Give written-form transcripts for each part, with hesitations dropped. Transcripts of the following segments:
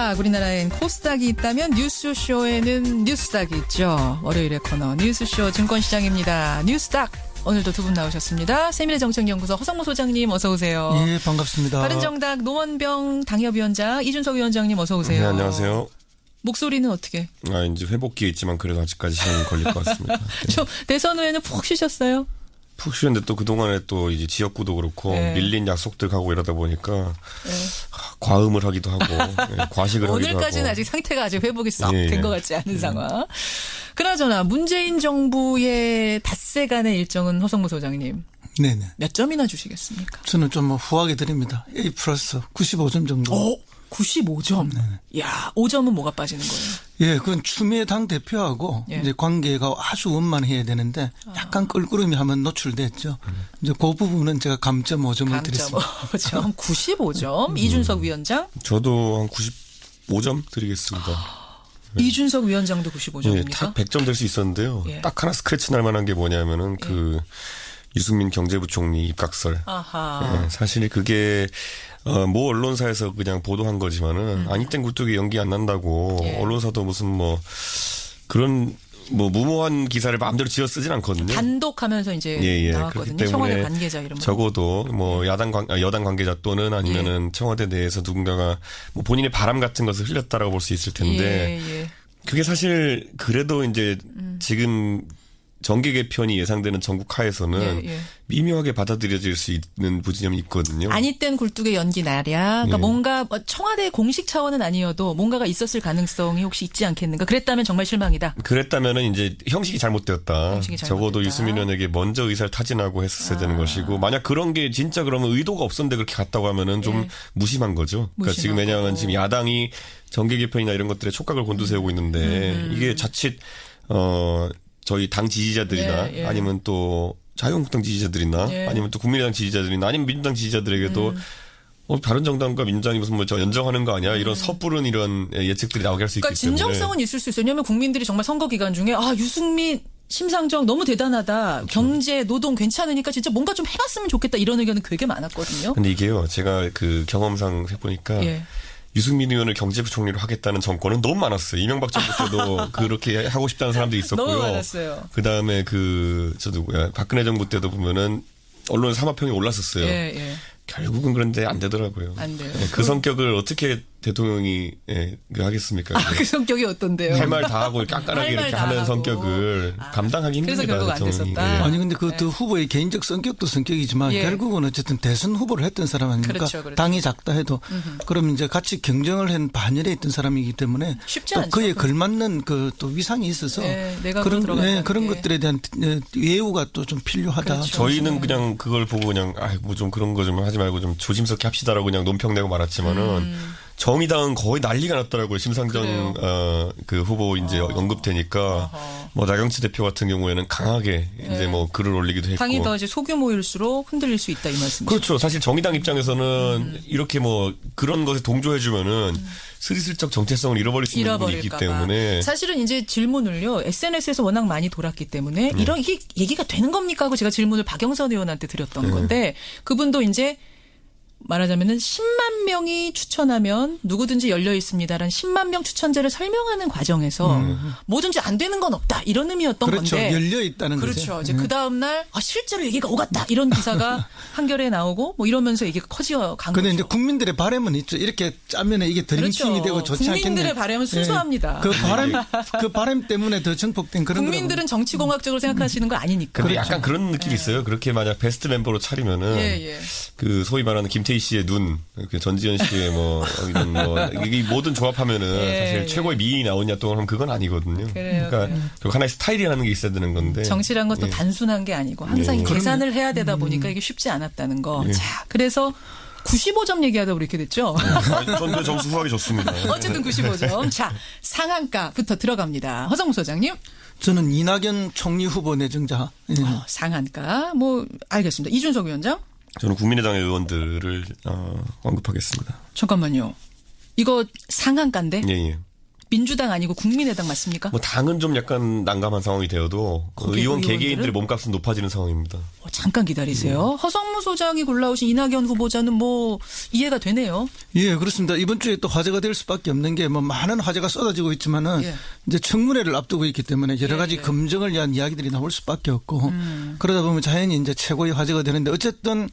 코스닥, 우리나라엔 코스닥이 있다면 뉴스쇼에는 뉴스닥이 있죠. 월요일의 코너 뉴스쇼 증권시장입니다. 뉴스닥. 오늘도 두 분 나오셨습니다. 세밀의 정책연구소 허성무 소장님 어서 오세요. 예, 반갑습니다. 바른정당 노원병 당협위원장 이준석 위원장님 어서 오세요. 네, 안녕하세요. 목소리는 어떻게? 이제 회복기에 있지만 그래도 아직까지 시간이 걸릴 것 같습니다. 네. 저 대선 후에는 푹 쉬셨어요? 푹 쉬었는데 또 그동안에 또 이제 지역구도 그렇고 밀린 약속들 가고 이러다 보니까 과음을 하기도 하고 과식을 하기도 하고. 오늘까지는 아직 상태가 아직 회복이 썩 된 것 같지 않은 상황. 그나저나 문재인 정부의 닷새간의 일정은 허성무 소장님. 네네. 몇 점이나 주시겠습니까? 저는 좀 후하게 드립니다. A 플러스 95점 정도. 95점. 네네. 야, 5점은 뭐가 빠지는 거예요? 예, 그건 추미애 당 대표하고 이제 관계가 아주 원만해야 되는데 약간 껄끄러움이 하면 노출됐죠. 이제 그 부분은 제가 감점 5점을 드리겠습니다. 5점, 95점. 이준석 위원장? 저도 한 95점 드리겠습니다. 이준석 위원장도 95점입니까? 예, 딱 100점 될 수 있었는데요. 예. 딱 하나 스크래치 날 만한 게 뭐냐면은 그 유승민 경제부총리 입각설. 아하. 예, 사실 그게 모 언론사에서 그냥 보도한 거지만은 아니땐 굴뚝이 연기 안 난다고 언론사도 무슨 뭐 그런 뭐 무모한 기사를 마음대로 지어 쓰진 않거든요. 단독하면서 이제 나왔거든요. 청와대 관계자 이름. 적어도 뭐 여당 관계자 또는 아니면은 청와대 내에서 누군가가 뭐 본인의 바람 같은 것을 흘렸다라고 볼 수 있을 텐데 그게 사실 그래도 이제 지금 정계 개편이 예상되는 전국 하에서는 미묘하게 받아들여질 수 있는 부진점이 있거든요. 아니 땐 굴뚝에 연기 나랴. 그러니까 뭔가 청와대 공식 차원은 아니어도 뭔가가 있었을 가능성이 혹시 있지 않겠는가. 그랬다면 정말 실망이다. 그랬다면은 이제 형식이 잘못되었다. 형식이 적어도 유승민 의원에게 먼저 의사를 타진하고 했었어야 되는 것이고 만약 그런 게 진짜 그러면 의도가 없었는데 그렇게 갔다고 하면은 좀 무심한 거죠. 그러니까 지금 왜냐하면 지금 야당이 정계 개편이나 이런 것들에 촉각을 곤두세우고 있는데 이게 자칫 저희 당 지지자들이나 아니면 또 자유한국당 지지자들이나 아니면 또 국민의당 지지자들이나 아니면 민주당 지지자들에게도 다른 정당과 민주당이 무슨 뭐 저 연정하는 거 아니야? 이런 섣부른 이런 예측들이 나오게 할 수 있기 때문에. 그러니까 진정성은 있을 수 있어요. 왜냐하면 국민들이 정말 선거 기간 중에 유승민 심상정 너무 대단하다. 그렇죠. 경제, 노동 괜찮으니까 진짜 뭔가 좀 해봤으면 좋겠다. 이런 의견은 되게 많았거든요. 근데 이게요. 제가 그 경험상 해보니까 유승민 의원을 경제부총리로 하겠다는 정권은 너무 많았어요. 이명박 정부 때도 그렇게 하고 싶다는 사람도 있었고요. 너무 많았어요. 그다음에 저 누구야? 박근혜 정부 때도 보면은 언론 삼합평이 올랐었어요. 결국은 그런데 안 되더라고요. 안 돼요. 그 성격을 어떻게 대통령이 하겠습니까? 그 성격이 어떤데요? 할 말 다 하고 깐깐하게 이렇게 하는 성격을 감당하기 힘듭니다. 그래서 결국 안 됐었다. 아니 근데 그 후보의 개인적 성격도 성격이지만 결국은 어쨌든 대선 후보를 했던 사람 아닙니까? 그렇죠. 당이 작다 해도 그럼 이제 같이 경쟁을 한 반열에 있던 사람이기 때문에 쉽지 또 않죠. 그에 걸맞는 그 또 위상이 있어서 그런 것들에 대한 예우가 또 좀 필요하다. 그렇죠. 저희는 그냥 그걸 보고 그냥 뭐 좀 그런 거 좀 하지 말고 좀 조심스럽게 합시다라고 그냥 논평 내고 말았지만은 정의당은 거의 난리가 났더라고요. 심상정 그 후보 이제 언급되니까 뭐 나경치 대표 같은 경우에는 강하게 이제 뭐 글을 올리기도 했고. 당이 더 이제 소규모일수록 흔들릴 수 있다 이 말씀이죠. 그렇죠. 사실 정의당 입장에서는 이렇게 뭐 그런 것에 동조해주면은 스리슬쩍 정체성을 잃어버릴 수 있는 부분이 있기 때문에. 사실은 이제 질문을요. SNS에서 워낙 많이 돌았기 때문에 이런 이게 얘기가 되는 겁니까 하고 제가 질문을 박영선 의원한테 드렸던 건데 그분도 이제 말하자면은 10만 명이 추천하면 누구든지 열려 있습니다라는 10만 명 추천제를 설명하는 과정에서 뭐든지 안 되는 건 없다 이런 의미였던 그렇죠. 건데. 열려 있다는 거죠. 그렇죠. 이제 그 다음 날 실제로 얘기가 오갔다 이런 기사가 한겨레에 나오고 뭐 이러면서 얘기가 커지어 간 거죠. 그런데 이제 국민들의 바람은 있죠. 이렇게 짜면은 이게 드림팀이 되고 좋지 않겠네. 국민들의 바람은 순수합니다. 그 바람 때문에 더 정폭된 그런. 국민들은 정치공학적으로 생각하시는 거 아니니까. 근데 약간 그런 느낌이 있어요. 그렇게 만약 베스트 멤버로 차리면은 그 소위 말하는 김태희 씨의 눈, 전지현 씨의 뭐 이런 뭐 이게 모든 조합하면은 사실 최고의 미인이 나오냐 또 하면 그건 아니거든요. 그러니까 하나의 스타일이라는 게 있어야 되는 건데. 정치란 것도 단순한 게 아니고 항상 계산을 해야 되다 보니까 이게 쉽지 않았다는 거. 자, 그래서 95점 얘기하다 우리 이렇게 됐죠. 전 점수 후하게 줬습니다. 어쨌든 95점. 자, 상한가부터 들어갑니다. 허성무 소장님. 저는 이낙연 총리 후보 내정자. 상한가. 뭐 알겠습니다. 이준석 위원장. 저는 국민의당의 의원들을 언급하겠습니다. 잠깐만요. 이거 상한가인데? 예. 민주당 아니고 국민의당 맞습니까? 뭐 당은 좀 약간 난감한 상황이 되어도 의원 개개인들의 몸값은 높아지는 상황입니다. 잠깐 기다리세요. 허성무 소장이 골라오신 이낙연 후보자는 뭐 이해가 되네요. 예, 그렇습니다. 이번 주에 또 화제가 될 수밖에 없는 게 뭐 많은 화제가 쏟아지고 있지만은 이제 청문회를 앞두고 있기 때문에 여러 가지 검증을 위한 이야기들이 나올 수밖에 없고 그러다 보면 자연히 이제 최고의 화제가 되는데 어쨌든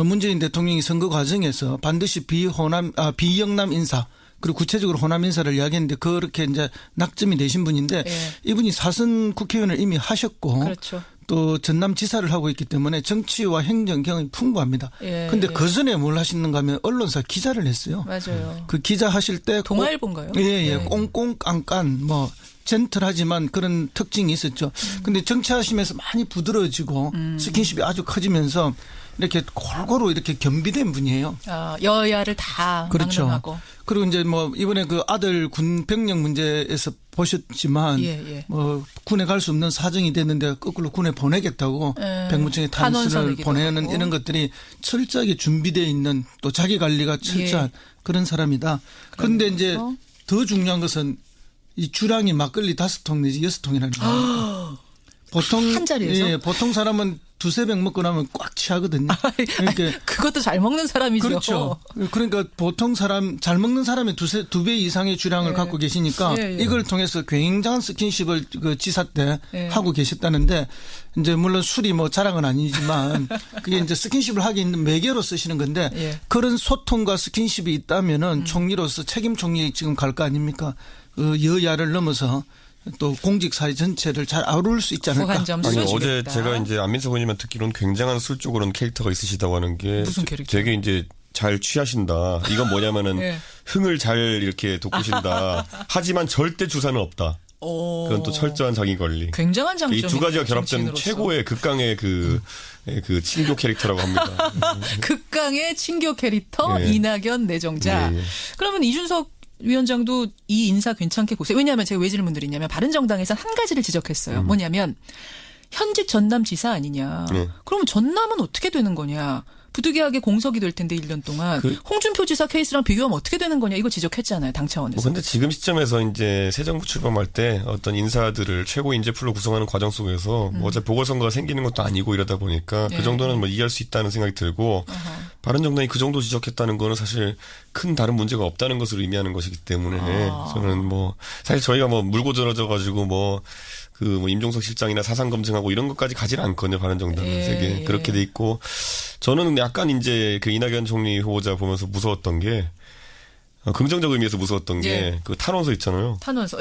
문재인 대통령이 선거 과정에서 반드시 비영남 인사 그리고 구체적으로 호남 인사를 이야기했는데 그렇게 이제 낙점이 되신 분인데 이분이 사선 국회의원을 이미 하셨고 그렇죠. 또 전남 지사를 하고 있기 때문에 정치와 행정 경험이 풍부합니다. 그런데 그 전에 뭘 하시는가 하면 언론사 기자를 했어요. 맞아요. 그 기자 하실 때 동아일보인가요? 예. 꽁꽁 깐깐 뭐 젠틀하지만 그런 특징이 있었죠. 근데 정치하시면서 많이 부드러워지고 스킨십이 아주 커지면서 이렇게 골고루 이렇게 겸비된 분이에요. 여야를 다 그렇죠. 막론하고. 그리고 이제 뭐 이번에 그 아들 군 병력 문제에서 보셨지만 뭐 군에 갈 수 없는 사정이 됐는데 거꾸로 군에 보내겠다고 백무청에 탄원서를 보내는 하고. 이런 것들이 철저하게 준비되어 있는 또 자기 관리가 철저한 그런 사람이다. 그런데 이제 더 중요한 것은 이 주량이 막걸리 5통 내지 6통이라는 거예요. 보통 한 자리에서? 보통 사람은 2-3병 먹고 나면 꽉 취하거든요. 그러니까 그것도 잘 먹는 사람이죠. 그렇죠. 그러니까 보통 사람 잘 먹는 사람이 2배 이상의 주량을 갖고 계시니까 이걸 통해서 굉장한 스킨십을 그 지사 때 하고 계셨다는데 이제 물론 술이 뭐 자랑은 아니지만 그게 이제 스킨십을 하기 있는 매개로 쓰시는 건데 그런 소통과 스킨십이 있다면은 총리로서 책임 총리 지금 갈 거 아닙니까? 여야를 넘어서 또 공직 사회 전체를 잘 아우를 수 있지 않을까? 아니 어제 제가 이제 안민석 의원님만 듣기로는 굉장한 술적으로는 캐릭터가 있으시다고 하는 게 무슨 캐릭터? 되게 이제 잘 취하신다. 이건 뭐냐면은 흥을 잘 이렇게 돋구신다. 하지만 절대 주사는 없다. 그건 또 철저한 자기 관리. 굉장한 장점이 이 두 가지가 결합된 최고의 극강의 그 친교 캐릭터라고 합니다. 극강의 친교 캐릭터 이낙연 내정자. 그러면 이준석 위원장도 이 인사 괜찮게 보세요. 왜냐하면 제가 왜 질문 드리냐면 바른정당에서 한 가지를 지적했어요. 뭐냐면 현직 전남지사 아니냐. 그러면 전남은 어떻게 되는 거냐. 부득이하게 공석이 될 텐데 1년 동안 홍준표 지사 케이스랑 비교하면 어떻게 되는 거냐 이거 지적했잖아요. 당 차원에서. 그런데 지금 시점에서 이제 새 정부 출범할 때 어떤 인사들을 최고 인재풀로 구성하는 과정 속에서 뭐 어차피 보궐선거가 생기는 것도 아니고 이러다 보니까 그 정도는 뭐 이해할 수 있다는 생각이 들고 바른정당이 그 정도 지적했다는 거는 사실 큰 다른 문제가 없다는 것을 의미하는 것이기 때문에 저는 뭐 사실 저희가 뭐 물고 들어져 가지고 뭐 임종석 실장이나 사상 검증하고 이런 것까지 가지는 않거든요. 바른정당은 되게 그렇게 돼 있고 저는 약간 이제 그 이낙연 총리 후보자 보면서 무서웠던 게 긍정적 의미에서 무서웠던 게 그 탄원서 있잖아요. 탄원서.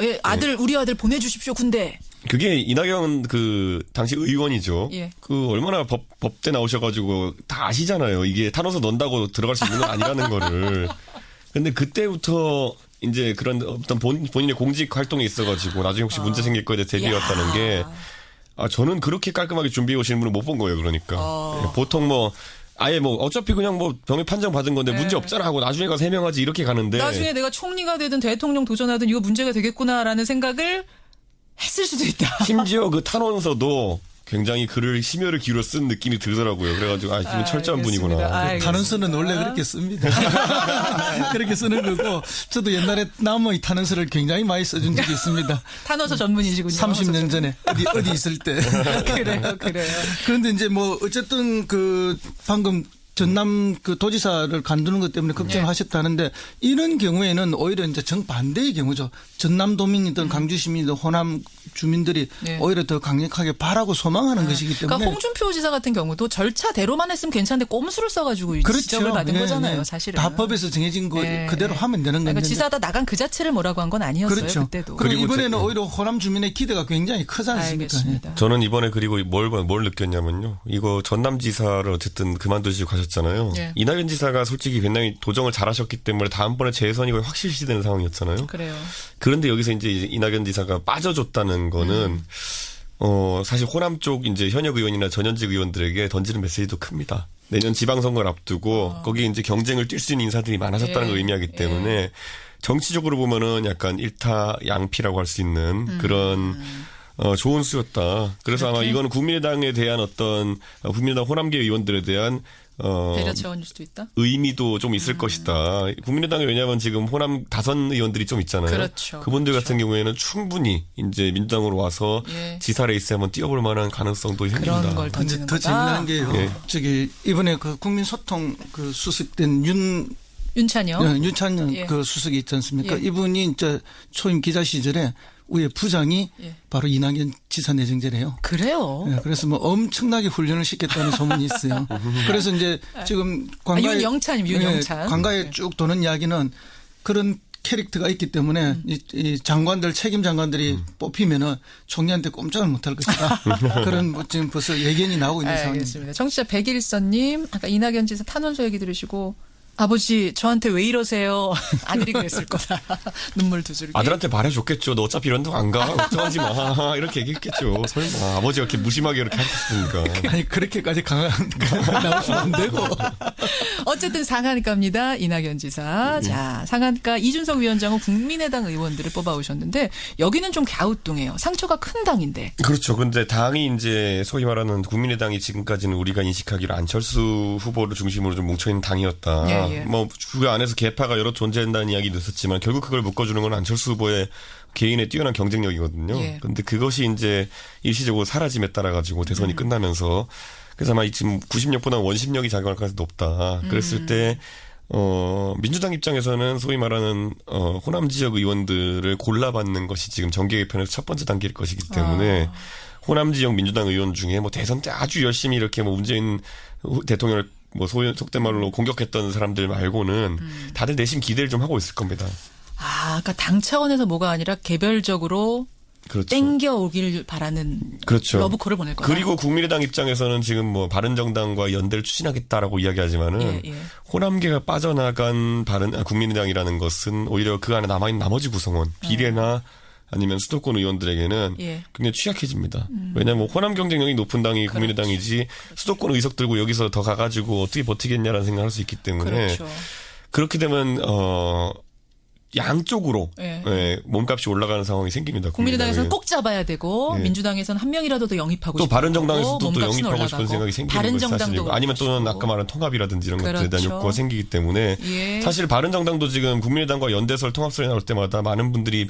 우리 아들 보내주십시오 군대. 그게 이낙연 그 당시 의원이죠. 그 얼마나 법대 나오셔가지고 다 아시잖아요. 이게 탄원서 넣는다고 들어갈 수 있는 건 아니라는 거를. 근데 그때부터 이제 그런 어떤 본인의 공직 활동에 있어가지고 나중에 혹시 문제 생길 거에 대해 대비해왔다는 게 저는 그렇게 깔끔하게 준비해 오시는 분을 못 본 거예요. 그러니까 보통 뭐 아예 뭐 어차피 그냥 뭐 병역 판정 받은 건데 문제 없잖아 하고 나중에 가서 해명하지 이렇게 가는데 나중에 내가 총리가 되든 대통령 도전하든 이거 문제가 되겠구나라는 생각을 했을 수도 있다. 심지어 그 탄원서도 굉장히 글을 심혈을 기울여 쓴 느낌이 들더라고요. 그래가지고 이분 철저한 분이구나. 탄원서는 원래 그렇게 씁니다. 그렇게 쓰는 거고 저도 옛날에 남의 탄원서를 굉장히 많이 써준 적이 있습니다. 탄원서 전문이시군요. 30년 전에 어디 있을 때. 그래요. 그런데 이제 뭐 어쨌든 그 방금 전남 그 도지사를 간두는 것 때문에 걱정하셨다는데 이런 경우에는 오히려 이제 정반대의 경우죠. 전남도민이든 강주시민이든 호남 주민들이 오히려 더 강력하게 바라고 소망하는 것이기 때문에. 그러니까 홍준표 지사 같은 경우도 절차대로만 했으면 괜찮은데 꼼수를 써가지고 지적을 받은 거잖아요. 사실은. 다 법에서 정해진 거 그대로 하면 되는 건데. 그러니까 지사다 나간 그 자체를 뭐라고 한 건 아니었어요. 그렇죠. 그때도. 그리고 이번에는 오히려 호남 주민의 기대가 굉장히 크지 않습니까? 알겠습니다. 저는 이번에 그리고 뭘 느꼈냐면요. 이거 전남지사를 어쨌든 그만두시고 가셨잖아요. 이낙연 지사가 솔직히 굉장히 도정을 잘하셨기 때문에 다음번에 재선이 거의 확실시되는 상황이었잖아요. 그래요. 그런데 여기서 이제 이낙연 지사가 빠져줬다는 거는 사실 호남 쪽 이제 현역 의원이나 전현직 의원들에게 던지는 메시지도 큽니다. 내년 지방선거를 앞두고 거기 이제 경쟁을 뛸 수 있는 인사들이 많아졌다는 걸 의미하기 때문에 정치적으로 보면은 약간 일타 양피라고 할 수 있는 그런 좋은 수였다. 그래서 그렇게? 아마 이거는 국민의당에 대한 어떤 국민의당 호남계 의원들에 대한 배려 차원일 수도 있다. 의미도 좀 있을 것이다. 국민의당에 왜냐하면 지금 호남 다선 의원들이 좀 있잖아요. 그렇죠. 그분들 같은 경우에는 충분히 이제 민주당으로 와서 지사 레이스에 한번 뛰어볼 만한 가능성도 생깁니다. 그런 걸 던지는 더 거다. 재미난 게요. 저기 이번에 그 국민소통 그 수석된 윤찬영 그 수석이 있지 않습니까? 예. 이분이 이제 초임 기자 시절에 우리 부장이 바로 이낙연 지사 내정제래요. 그래요? 네, 그래서 뭐 엄청나게 훈련을 시켰다는 소문이 있어요. 그래서 이제 지금 관가에 윤영찬. 관가에 쭉 도는 이야기는 그런 캐릭터가 있기 때문에 이 장관들 책임 장관들이 뽑히면은 총리한테 꼼짝을 못할 것이다. 그런 뭐 지금 벌써 예견이 나오고 있는 상황입니다. 알겠습니다. 청취자 백일선님 아까 이낙연 지사 탄원서 얘기 들으시고 아버지 저한테 왜 이러세요? 아들이 그랬을 거다. 눈물 두 줄기. 아들한테 말해줬겠죠. 너 어차피 이런 데 안 가. 걱정하지 마. 이렇게 얘기했겠죠. 설마 아버지가 이렇게 무심하게 이렇게 하셨으니까. 아니 그렇게까지 강한 나오시면 안 되고. 어쨌든 상한가입니다. 이낙연 지사. 자, 상한가 이준석 위원장은 국민의당 의원들을 뽑아오셨는데 여기는 좀 갸우뚱해요. 상처가 큰 당인데. 그렇죠. 그런데 당이 이제 소위 말하는 국민의당이 지금까지는 우리가 인식하기로 안철수 후보를 중심으로 좀 뭉쳐있는 당이었다. 뭐 그 안에서 개파가 여러 존재한다는 이야기도 있었지만 결국 그걸 묶어주는 건 안철수 후보의 개인의 뛰어난 경쟁력이거든요. 그런데 그것이 이제 일시적으로 사라짐에 따라 가지고 대선이 끝나면서 그래서 아마 지금 90력보다 원심력이 작용할 가능성이 높다. 그랬을 때 민주당 입장에서는 소위 말하는 호남 지역 의원들을 골라받는 것이 지금 정계 개편에서 첫 번째 단계일 것이기 때문에 호남 지역 민주당 의원 중에 뭐 대선 때 아주 열심히 이렇게 뭐 문재인 대통령을 뭐 속된 말로 공격했던 사람들 말고는 다들 내심 기대를 좀 하고 있을 겁니다. 그러니까 당 차원에서 뭐가 아니라 개별적으로 그렇죠. 땡겨 오길 바라는 그렇죠. 러브콜을 보낼 거다. 그리고 국민의당 입장에서는 지금 뭐 바른정당과 연대를 추진하겠다라고 이야기하지만은 호남계가 빠져나간 국민의당이라는 것은 오히려 그 안에 남아있는 나머지 구성원 비례나 아니면 수도권 의원들에게는 굉장히 취약해집니다. 왜냐하면 호남 경쟁력이 높은 당이 국민의당이지 수도권 의석 들고 여기서 더 가가지고 어떻게 버티겠냐라는 생각을 할 수 있기 때문에 그렇게 되면 양쪽으로 몸값이 올라가는 상황이 생깁니다. 국민의당에서는 꼭 잡아야 되고 민주당에서는 한 명이라도 더 영입하고 또 싶고 바른정당에서도 또 영입하고 싶은 생각이 생기는 것이 사실이고 아니면 또는 아까 말한 통합이라든지 이런 것들에 대한 욕구가 생기기 때문에 사실 바른정당도 지금 국민의당과 연대설 통합설이 나올 때마다 많은 분들이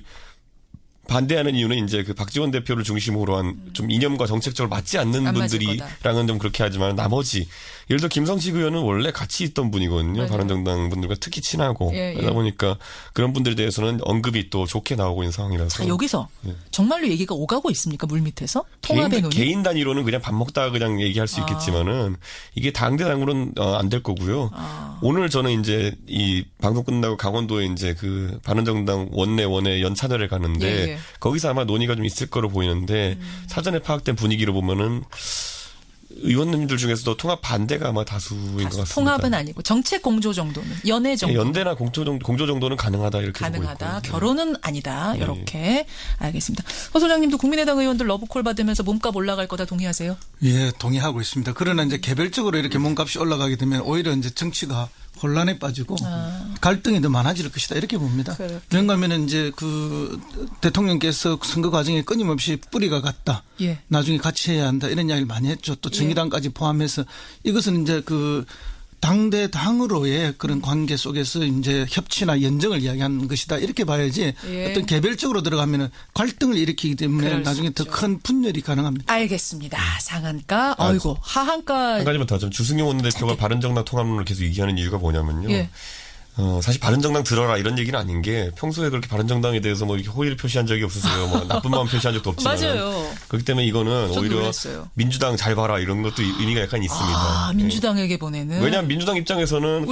반대하는 이유는 이제 그 박지원 대표를 중심으로 한 좀 이념과 정책적으로 맞지 않는 분들이랑은 좀 그렇게 하지만 나머지 예를 들어 김성식 의원은 원래 같이 있던 분이거든요. 바른정당 분들과 특히 친하고 그러다 보니까 그런 분들에 대해서는 언급이 또 좋게 나오고 있는 상황이라서. 자, 여기서 정말로 얘기가 오가고 있습니까? 물밑에서? 통합의 논의? 개인 단위로는 그냥 밥 먹다가 그냥 얘기할 수 있겠지만은 이게 당대당으로는 안 될 거고요. 오늘 저는 이제 이 방송 끝나고 강원도에 이제 그 바른정당 원내 연찬회를 가는데 거기서 아마 논의가 좀 있을 거로 보이는데 사전에 파악된 분위기로 보면은 의원님들 중에서도 통합 반대가 아마 다수인 것 같습니다. 통합은 아니고 정책 공조 정도는 연애 정도. 연대나 공조 정도는 가능하다 이렇게 가능하다. 보고 있고요. 결혼은 아니다. 이렇게 알겠습니다. 허 소장님도 국민의당 의원들 러브콜 받으면서 몸값 올라갈 거다 동의하세요? 예, 동의하고 있습니다. 그러나 이제 개별적으로 이렇게 몸값이 올라가게 되면 오히려 이제 정치가 혼란에 빠지고 갈등이 더 많아질 것이다 이렇게 봅니다. 그런가 하면 이제 그 대통령께서 선거 과정에 끊임없이 뿌리가 같다. 나중에 같이 해야 한다 이런 이야기를 많이 했죠. 또 정의당까지 포함해서 이것은 이제 그 당대 당으로의 그런 관계 속에서 이제 협치나 연정을 이야기하는 것이다 이렇게 봐야지 어떤 개별적으로 들어가면은 갈등을 일으키기 때문에 나중에 더 큰 분열이 가능합니다. 알겠습니다. 상한가, 아이고 하한가. 한 가지만 더 좀 주승용 원내대표가 바른정당 통합론을 계속 얘기하는 이유가 뭐냐면요. 사실 바른정당 들어라 이런 얘기는 아닌 게 평소에 그렇게 바른정당에 대해서 뭐 이렇게 호의를 표시한 적이 없으세요. 뭐 나쁜 마음 표시한 적도 없지만. 맞아요. 그렇기 때문에 이거는 오히려 놀랐어요. 민주당 잘 봐라 이런 것도 의미가 약간 있습니다. 민주당에게 보내는. 왜냐하면 민주당 입장에서는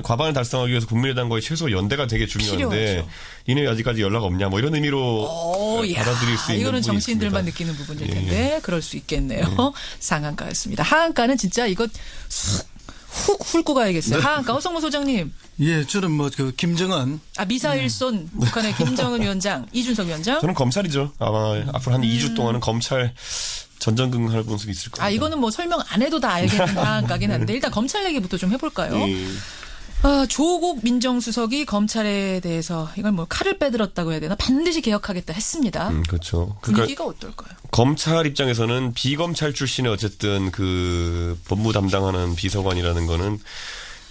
과반을 달성하기 위해서 국민의당과의 최소 연대가 되게 중요한데 필요하죠. 이네 아직까지 연락 없냐 뭐 이런 의미로 받아들일 수 있는 이거는 정치인들만 느끼는 부분일 텐데 그럴 수 있겠네요. 상한가였습니다. 하한가는 진짜 이거 훅 훑고 가야겠어요. 하한가 허성모 소장님. 예, 저는 뭐 그 김정은 미사일 쏜 북한의 김정은 위원장, 이준석 위원장. 저는 검찰이죠. 아마 앞으로 한 2주 동안은 검찰 전전긍긍할 모습이 있을 겁니다. 이거는 뭐 설명 안 해도 다 알겠는 하한가긴 한데 일단 검찰 얘기부터 좀 해볼까요? 조국 민정수석이 검찰에 대해서 이걸 뭐 칼을 빼들었다고 해야 되나 반드시 개혁하겠다 했습니다. 그렇죠. 분위기가 어떨까요? 검찰 입장에서는 비검찰 출신의 어쨌든 그 법무 담당하는 비서관이라는 거는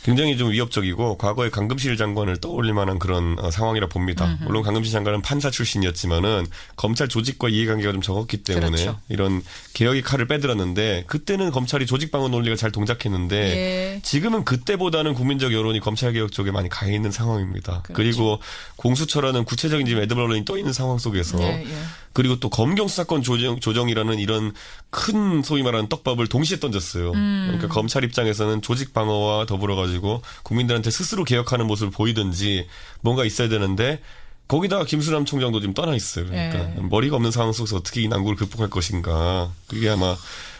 굉장히 좀 위협적이고 과거에 강금실 장관을 떠올릴 만한 그런 상황이라 봅니다. 물론 강금실 장관은 판사 출신이었지만은 검찰 조직과 이해관계가 좀 적었기 때문에 그렇죠. 이런 개혁의 칼을 빼들었는데 그때는 검찰이 조직방어 논리가 잘 동작했는데 예. 지금은 그때보다는 국민적 여론이 검찰개혁 쪽에 많이 가 있는 상황입니다. 그렇죠. 그리고 공수처라는 구체적인 지금 매듭론이 떠 있는 상황 속에서 예. 그리고 또 검경 수사권 조정이라는 이런 큰 소위 말하는 떡밥을 동시에 던졌어요. 그러니까 검찰 입장에서는 조직 방어와 더불어 가지고 국민들한테 스스로 개혁하는 모습을 보이든지 뭔가 있어야 되는데 거기다가 김수남 총장도 지금 떠나 있어요. 그러니까 머리가 없는 상황 속에서 어떻게 이 난국을 극복할 것인가. 그게 아마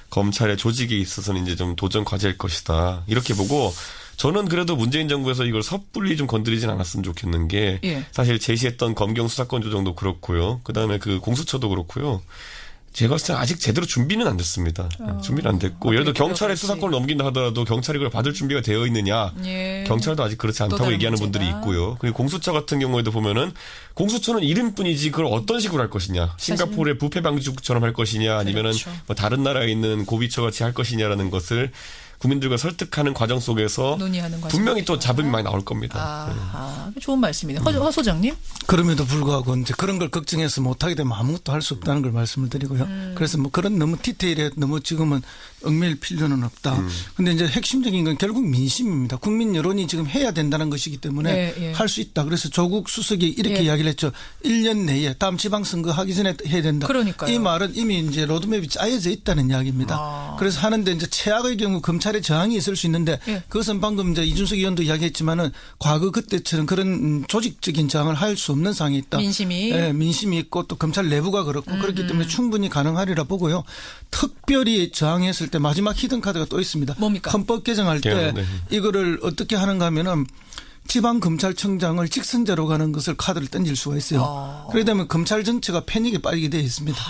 검찰의 조직에 있어서는 이제 좀 도전 과제일 것이다. 이렇게 보고 저는 그래도 문재인 정부에서 이걸 섣불리 좀 건드리진 않았으면 좋겠는 게 예. 사실 제시했던 검경 수사권 조정도 그렇고요. 그다음에 그 공수처도 그렇고요. 제가 봤을 때 아직 제대로 준비는 안 됐습니다. 준비는 안 됐고 예를 들어 경찰에 수사권을 넘긴다 하더라도 경찰이 그걸 받을 준비가 되어 있느냐. 예. 경찰도 아직 그렇지 않다고 얘기하는 문제다. 분들이 있고요. 그리고 공수처 같은 경우에도 보면은 공수처는 이름뿐이지 그걸 어떤 식으로 할 것이냐. 싱가포르의 부패 방지국처럼 할 것이냐 아니면은 그렇죠. 뭐 다른 나라에 있는 고비처 같이 할 것이냐라는 것을 국민들과 설득하는 과정 속에서 분명히 또 잡음이 많이 나올 겁니다. 좋은 말씀이네요. 허 소장님. 그럼에도 불구하고 이제 그런 걸 걱정해서 못하게 되면 아무것도 할 수 없다는 걸 말씀을 드리고요. 그래서 뭐 그런 너무 디테일에 너무 지금은 얽매일 필요는 없다. 근데 이제 핵심적인 건 결국 민심입니다. 국민 여론이 지금 해야 된다는 것이기 때문에 할 수 있다. 그래서 조국 수석이 이렇게 이야기를 했죠. 1년 내에 다음 지방선거 하기 전에 해야 된다. 그러니까요. 이 말은 이미 이제 로드맵이 짜여져 있다는 이야기입니다. 그래서 하는데 이제 최악의 경우 검찰 저항이 있을 수 있는데 그것은 방금 이제 이준석 의원도 이야기했지만은 과거 그때처럼 그런 조직적인 저항을 할 수 없는 상황이 있다. 민심이. 네, 민심이 있고 또 검찰 내부가 그렇고 그렇기 때문에 충분히 가능하리라 보고요. 특별히 저항했을 때 마지막 히든 카드가 또 있습니다. 뭡니까? 헌법 개정할 때 이거를 어떻게 하는가 하면은 지방검찰청장을 직선제로 가는 것을 카드를 던질 수가 있어요. 그러게 되면 검찰 전체가 패닉에 빠지게 되어 있습니다.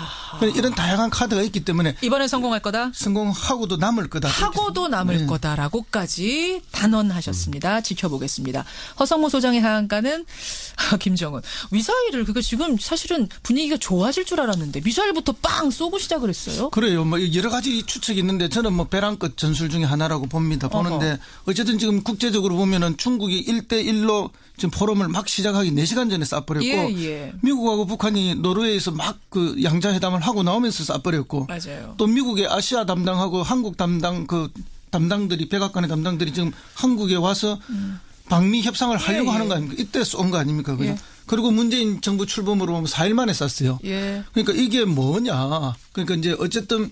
이런 다양한 카드가 있기 때문에 이번에 성공할 거다? 성공하고도 남을 거다. 하고도 남을 거다라고까지 단언하셨습니다. 지켜보겠습니다. 허성모 소장의 하한가는 김정은. 미사일을 그거 지금 사실은 분위기가 좋아질 줄 알았는데 미사일부터 빵 쏘고 시작을 했어요. 그래요. 뭐 여러 가지 추측이 있는데 저는 뭐 벼랑끝 전술 중에 하나라고 봅니다. 보는데 어쨌든 지금 국제적으로 보면은 중국이 1대1로 지금 포럼을 막 시작하기 4시간 전에 쏴버렸고 미국하고 북한이 노르웨이에서 막 그 양자회담을 하고 나오면서 쏴버렸고 맞아요. 또 미국의 아시아 담당하고 한국 담당 그 담당들이 백악관의 담당들이 지금 한국에 와서 방미 협상을 하려고 하는 거 아닙니까? 이때 쏜 거 아닙니까? 그죠? 그리고 문재인 정부 출범으로 보면 4일 만에 쐈어요. 그러니까 이게 뭐냐? 그러니까 이제 어쨌든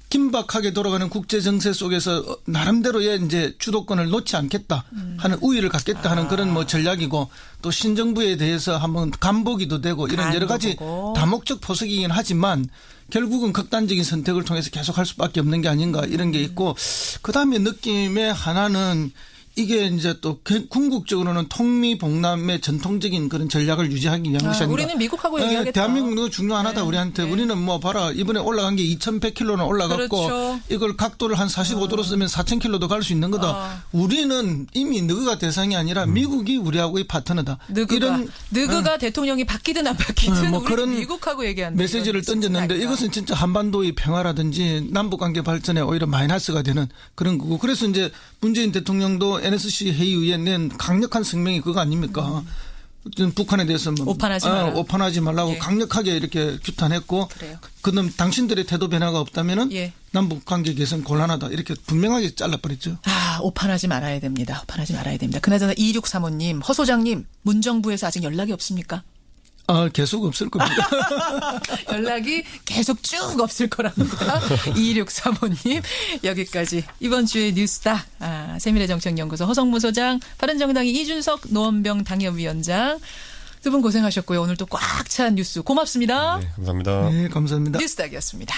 긴박하게 돌아가는 국제 정세 속에서 나름대로의 이제 주도권을 놓지 않겠다 하는 우위를 갖겠다 하는 그런 뭐 전략이고 또 신정부에 대해서 한번 간보기도 되고 이런 여러 가지 다목적 포석이긴 하지만 결국은 극단적인 선택을 통해서 계속 할 수밖에 없는 게 아닌가 이런 게 있고 그다음에 느낌의 하나는 이게 이제 또 궁극적으로는 통미봉남의 전통적인 그런 전략을 유지하기 위한 것이 아닌가. 우리는 미국하고 얘기하겠다. 대한민국은 중요하다 우리한테. 우리는 뭐 봐라 이번에 올라간 게 2100km는 올라갔고 그렇죠. 이걸 각도를 한 45도로 쓰면 4000km도 갈 수 있는 거다. 우리는 이미 너그가 대상이 아니라 미국이 우리하고의 파트너다. 너그가 대통령이 바뀌든 안 바뀌든 뭐 우리 그런 미국하고 얘기하는 메시지를 던졌는데 이것은 진짜 한반도의 평화라든지 남북관계 발전에 오히려 마이너스가 되는 그런 거고 그래서 이제 문재인 대통령도 NSC 회의에 낸 강력한 성명이 그거 아닙니까? 북한에 대해서 오판하지 말라고 강력하게 이렇게 규탄했고 그럼 당신들의 태도 변화가 없다면은 남북 관계 개선 곤란하다 이렇게 분명하게 잘라버렸죠. 오판하지 말아야 됩니다. 오판하지 말아야 됩니다. 그나저나 2635님, 허 소장님 문정부에서 아직 연락이 없습니까? 계속 없을 겁니다. 연락이 계속 쭉 없을 거랍니다. 2635님 여기까지 이번 주의 뉴스다. 세밀의 정책연구소 허성무 소장, 바른정당의 이준석 노원병 당협위원장 두 분 고생하셨고요. 오늘 또 꽉 찬 뉴스 고맙습니다. 네, 감사합니다. 네, 감사합니다. 뉴스닥이었습니다.